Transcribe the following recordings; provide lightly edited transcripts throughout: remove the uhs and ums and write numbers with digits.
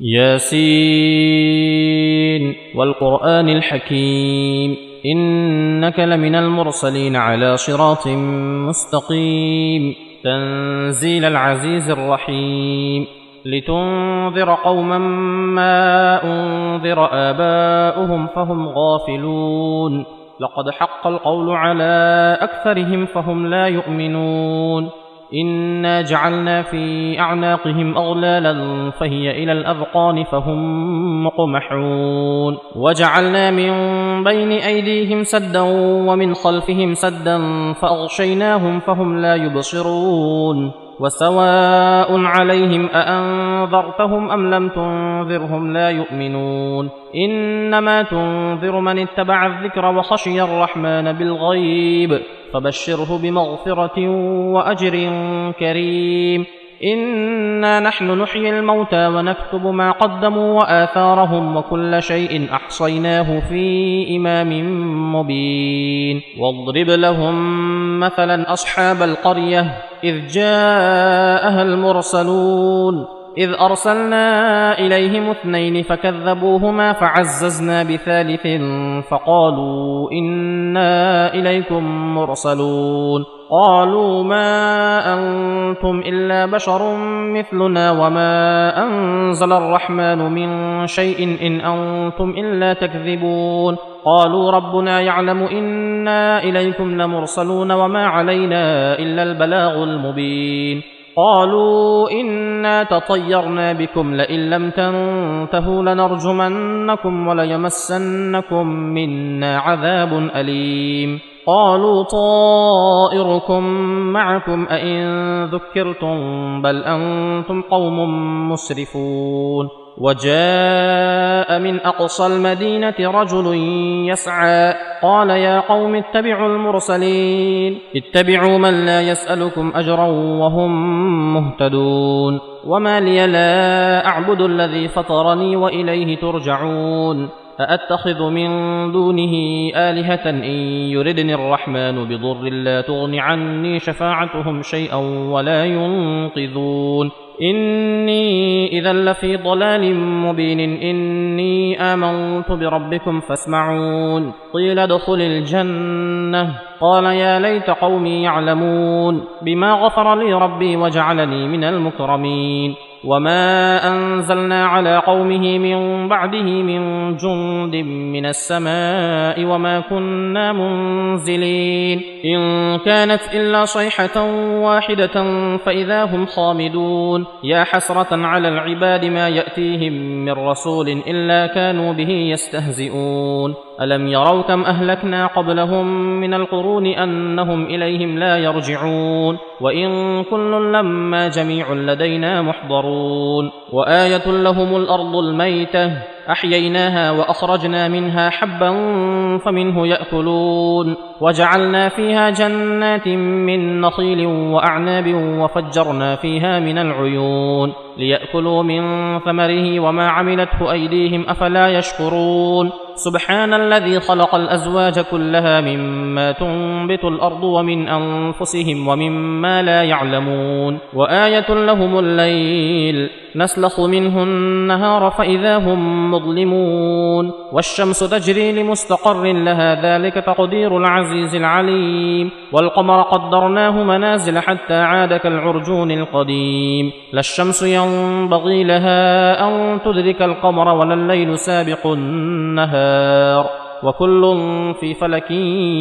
ياسين والقرآن الحكيم إنك لمن المرسلين على صراط مستقيم تنزيل العزيز الرحيم لتنذر قوما ما أنذر آباؤهم فهم غافلون لقد حق القول على أكثرهم فهم لا يؤمنون إنا جعلنا في أعناقهم أغلالا فهي إلى الأذقان فهم مقمحون وجعلنا من بين أيديهم سدا ومن خلفهم سدا فأغشيناهم فهم لا يبصرون وسواء عليهم أأنذرتهم أم لم تنذرهم لا يؤمنون إنما تنذر من اتبع الذكر وخشي الرحمن بالغيب فبشره بمغفرة وأجر كريم إنا نحن نحيي الموتى ونكتب ما قدموا وآثارهم وكل شيء أحصيناه في إمام مبين واضرب لهم مثلا أصحاب القرية إذ جاءها المرسلون إذ أرسلنا إليهم 2 فكذبوهما فعززنا ب3 فقالوا إنا إليكم مرسلون قالوا ما أنتم إلا بشر مثلنا وما أنزل الرحمن من شيء إن أنتم إلا تكذبون قالوا ربنا يعلم إنا إليكم لمرسلون وما علينا إلا البلاغ المبين قالوا إنا تطيرنا بكم لئن لم تنتهوا لنرجمنكم وليمسنكم منا عذاب أليم قالوا طائركم معكم أئن ذكرتم بل أنتم قوم مسرفون وجاء من أقصى المدينة رجل يسعى قال يا قوم اتبعوا المرسلين اتبعوا من لا يسألكم أجرا وهم مهتدون وما لي لا أعبد الذي فطرني وإليه ترجعون أأتخذ من دونه آلهة إن يردني الرحمن بضر لا تغن عني شفاعتهم شيئا ولا ينقذون إني إذا لفي ضلال مبين إني آمنت بربكم فاسمعون قيل ادخل الجنة قال يا ليت قومي يعلمون بما غفر لي ربي وجعلني من المكرمين وما أنزلنا على قومه من بعده من جند من السماء وما كنا منزلين إن كانت إلا صيحة واحدة فإذا هم خامدون يا حسرة على العباد ما يأتيهم من رسول إلا كانوا به يستهزئون ألم يروا كم أهلكنا قبلهم من القرون أنهم إليهم لا يرجعون وإن كل لما جميع لدينا محضرون وآية لهم الأرض الميتة أحييناها وأخرجنا منها حبا فمنه يأكلون وجعلنا فيها جنات من نخيل وأعناب وفجرنا فيها من العيون ليأكلوا من ثمره وما عملته أيديهم أفلا يشكرون سبحان الذي خلق الأزواج كلها مما تنبت الأرض ومن أنفسهم ومما لا يعلمون وآية لهم الليل نسلخ منه النهار فإذا هم مظلمون والشمس تجري لمستقر لها ذلك تقدير العزيز العليم والقمر قدرناه منازل حتى عاد كالعرجون القديم لا الشمس ينبغي لها أن تدرك القمر ولا الليل سابق النهار وكل في فلك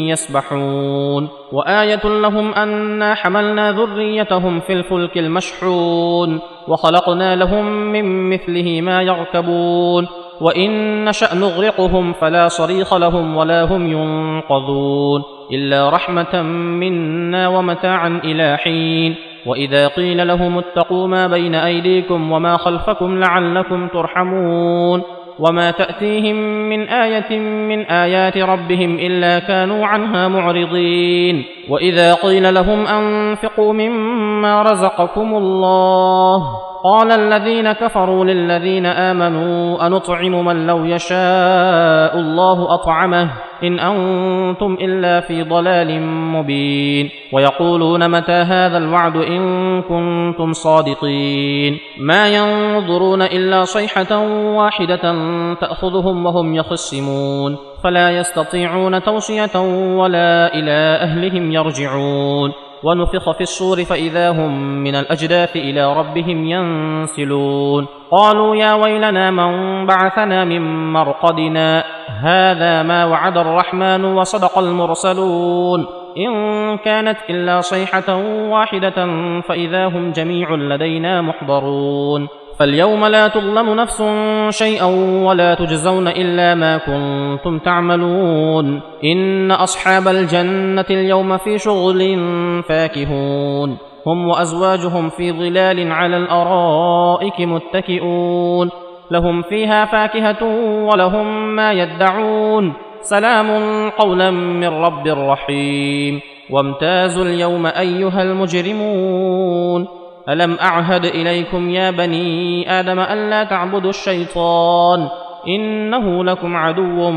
يسبحون وآية لهم أنا حملنا ذريتهم في الفلك المشحون وخلقنا لهم من مثله ما يركبون وإن نشأ نغرقهم فلا صريخ لهم ولا هم ينقذون إلا رحمة منا ومتاعا إلى حين وإذا قيل لهم اتقوا ما بين أيديكم وما خلفكم لعلكم ترحمون وما تأتيهم من آية من آيات ربهم إلا كانوا عنها معرضين وإذا قيل لهم أنفقوا مما رزقكم الله قال الذين كفروا للذين آمنوا أنطعم من لو يشاء الله أطعمه إن أنتم إلا في ضلال مبين ويقولون متى هذا الوعد إن كنتم صادقين ما ينظرون إلا صيحة واحدة تأخذهم وهم يخصمون فلا يستطيعون توصية ولا إلى أهلهم يرجعون ونفخ في الصور فإذا هم من الأجداث إلى ربهم ينسلون قالوا يا ويلنا من بعثنا من مرقدنا هذا ما وعد الرحمن وصدق المرسلون إن كانت إلا صيحة واحدة فإذا هم جميع لدينا محضرون فاليوم لا تظلم نفس شيئا ولا تجزون إلا ما كنتم تعملون إن أصحاب الجنة اليوم في شغل فاكهون هم وأزواجهم في ظلال على الأرائك متكئون لهم فيها فاكهة ولهم ما يدعون سلام قولا من رب رحيم وامتازوا اليوم أيها المجرمون ألم أعهد إليكم يا بني آدم ألا تعبدوا الشيطان إنه لكم عدو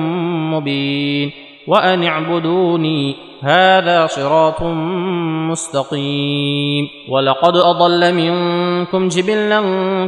مبين وأن اعبدوني هذا صراط مستقيم ولقد أضل منكم جبلا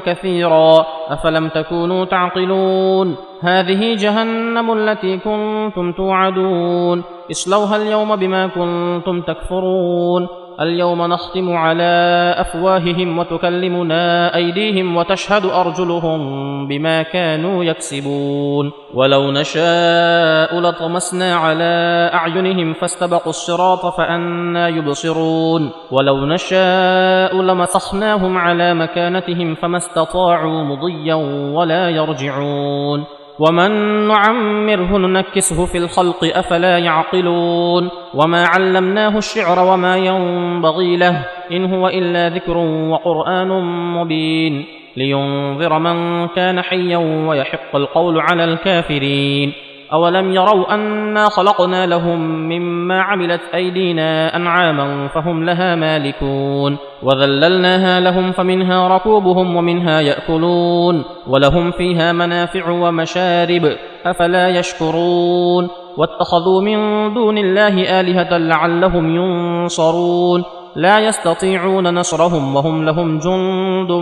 كثيرا أفلم تكونوا تعقلون هذه جهنم التي كنتم توعدون اصلوها اليوم بما كنتم تكفرون اليوم نختم على أفواههم وتكلمنا أيديهم وتشهد أرجلهم بما كانوا يكسبون ولو نشاء لطمسنا على أعينهم فاستبقوا الصراط فأنى يبصرون ولو نشاء لمسخناهم على مكانتهم فما استطاعوا مضيا ولا يرجعون ومن نعمره ننكسه في الخلق أفلا يعقلون وما علمناه الشعر وما ينبغي له إن هو إلا ذكر وقرآن مبين لينذر من كان حيا ويحق القول على الكافرين أولم يروا أنا خلقنا لهم مما عملت أيدينا أنعاما فهم لها مالكون وذللناها لهم فمنها ركوبهم ومنها يأكلون ولهم فيها منافع ومشارب أفلا يشكرون واتخذوا من دون الله آلهة لعلهم ينصرون لا يستطيعون نصرهم وهم لهم جند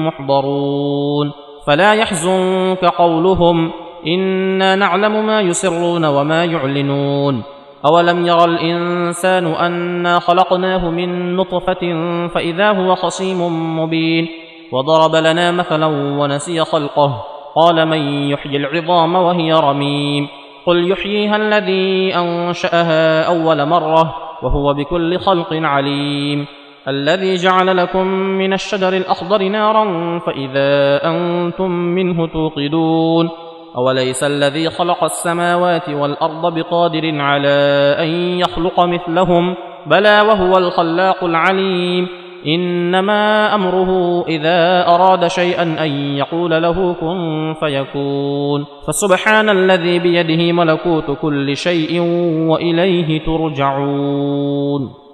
محضرون فلا يحزنك قولهم إنا نعلم ما يسرون وما يعلنون أولم يرى الإنسان أنا خلقناه من نطفة فإذا هو خصيم مبين وضرب لنا مثلا ونسي خلقه قال من يحيي العظام وهي رميم قل يحييها الذي أنشأها أول مرة وهو بكل خلق عليم الذي جعل لكم من الشجر الأخضر نارا فإذا أنتم منه توقدون أوليس الذي خلق السماوات والأرض بقادر على أن يخلق مثلهم بلى وهو الخلاق العليم إنما أمره إذا أراد شيئا أن يقول له كن فيكون فسبحان الذي بيده ملكوت كل شيء وإليه ترجعون